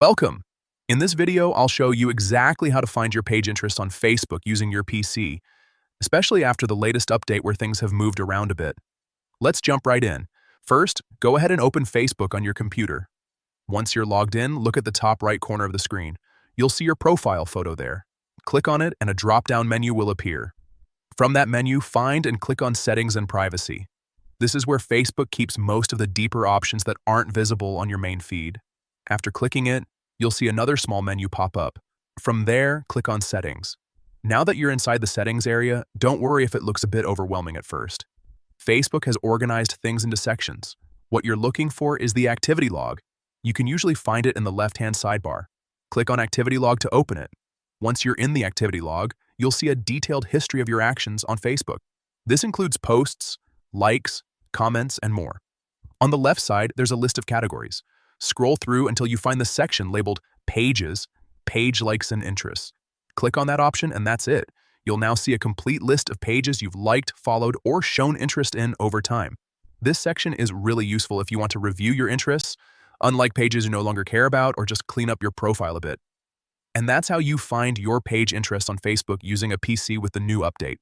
Welcome! In this video, I'll show you exactly how to find your page interest on Facebook using your PC, especially after the latest update where things have moved around a bit. Let's jump right in. First, go ahead and open Facebook on your computer. Once you're logged in, look at the top right corner of the screen. You'll see your profile photo there. Click on it and a drop-down menu will appear. From that menu, find and click on Settings and Privacy. This is where Facebook keeps most of the deeper options that aren't visible on your main feed. After clicking it, you'll see another small menu pop up. From there, click on Settings. Now that you're inside the settings area, don't worry if it looks a bit overwhelming at first. Facebook has organized things into sections. What you're looking for is the activity log. You can usually find it in the left-hand sidebar. Click on Activity Log to open it. Once you're in the activity log, you'll see a detailed history of your actions on Facebook. This includes posts, likes, comments, and more. On the left side, there's a list of categories. Scroll through until you find the section labeled Pages, Page Likes and Interests. Click on that option and that's it. You'll now see a complete list of pages you've liked, followed, or shown interest in over time. This section is really useful if you want to review your interests, unlike pages you no longer care about, or just clean up your profile a bit. And that's how you find your page interest on Facebook using a PC with the new update.